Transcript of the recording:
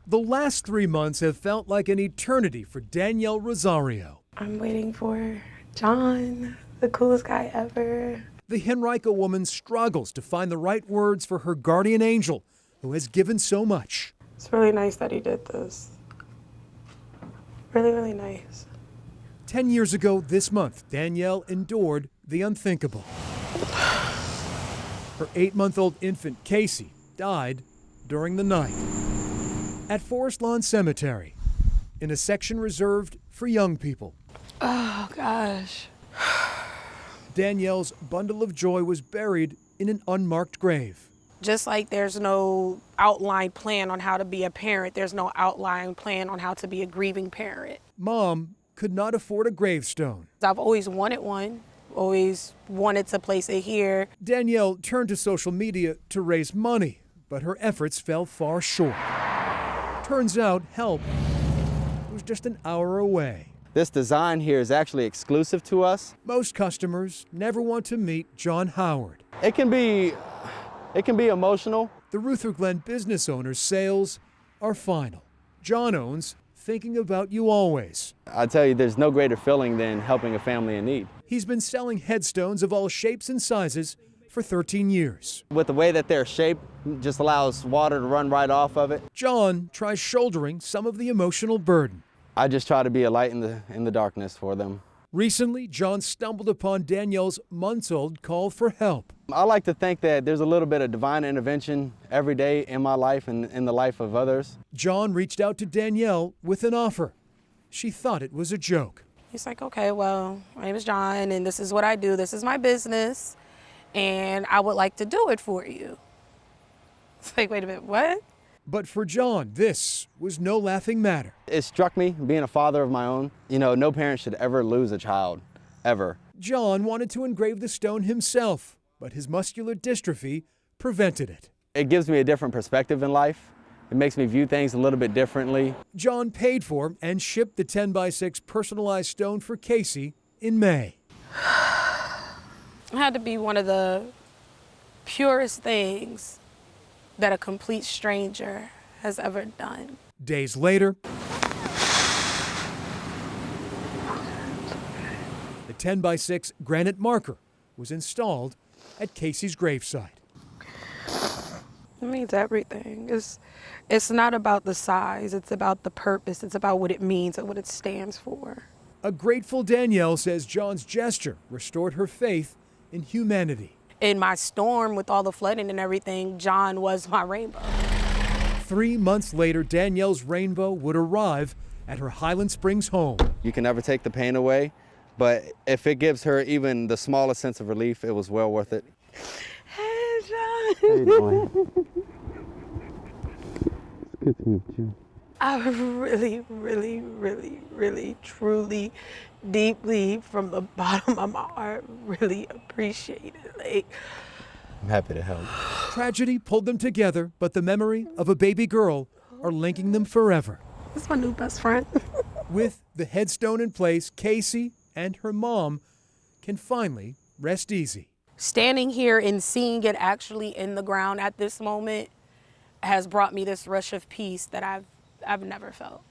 The last 3 months have felt like an eternity for Danielle Rosario. I'm waiting for John, the coolest guy ever. The Henrico woman struggles to find the right words for her guardian angel, who has given so much. It's really nice that he did this. Really, really nice. 10 years ago this month, Danielle endured the unthinkable. Her 8-month-old infant, Casey, died during the night at Forest Lawn Cemetery, in a section reserved for young people. Oh, gosh. Danielle's bundle of joy was buried in an unmarked grave. Just like there's no outline plan on how to be a parent, there's no outline plan on how to be a grieving parent. Mom could not afford a gravestone. I've always wanted one, always wanted to place it here. Danielle turned to social media to raise money, but her efforts fell far short. Turns out help was just an hour away. This design here is actually exclusive to us. Most customers never want to meet John Howard. It can be emotional. The Ruther Glen business owner's sales are final. John owns Thinking About You Always. I tell you, there's no greater feeling than helping a family in need. He's been selling headstones of all shapes and sizes for 13 years. With the way that they're shaped, just allows water to run right off of it. John tries shouldering some of the emotional burden. I just try to be a light in the darkness for them. Recently, John stumbled upon Danielle's months-old call for help. I like to think that there's a little bit of divine intervention every day in my life and in the life of others. John reached out to Danielle with an offer. She thought it was a joke. He's like, okay, well, my name is John, and this is what I do. This is my business, and I would like to do it for you. It's like, wait a minute, what? But for John, this was no laughing matter. It struck me, being a father of my own, no parent should ever lose a child, ever. John wanted to engrave the stone himself, but his muscular dystrophy prevented it. It gives me a different perspective in life. It makes me view things a little bit differently. John paid for and shipped the 10x6 personalized stone for Casey in May. It had to be one of the purest things that a complete stranger has ever done. Days later, the 10x6 granite marker was installed at Casey's gravesite. It means everything. It's not about the size, it's about the purpose, it's about what it means and what it stands for. A grateful Danielle says John's gesture restored her faith in humanity. In my storm with all the flooding and everything, John was my rainbow. 3 months later, Danielle's rainbow would arrive at her Highland Springs home. You can never take the pain away, but if it gives her even the smallest sense of relief, it was well worth it. Hey, John. How you doing? It's good to meet you. I really, really, really, really, truly, deeply, from the bottom of my heart, really appreciate it. I'm happy to help. Tragedy pulled them together, but the memory of a baby girl are linking them forever. This is my new best friend. With the headstone in place, Casey and her mom can finally rest easy. Standing here and seeing it actually in the ground at this moment has brought me this rush of peace that I've never felt.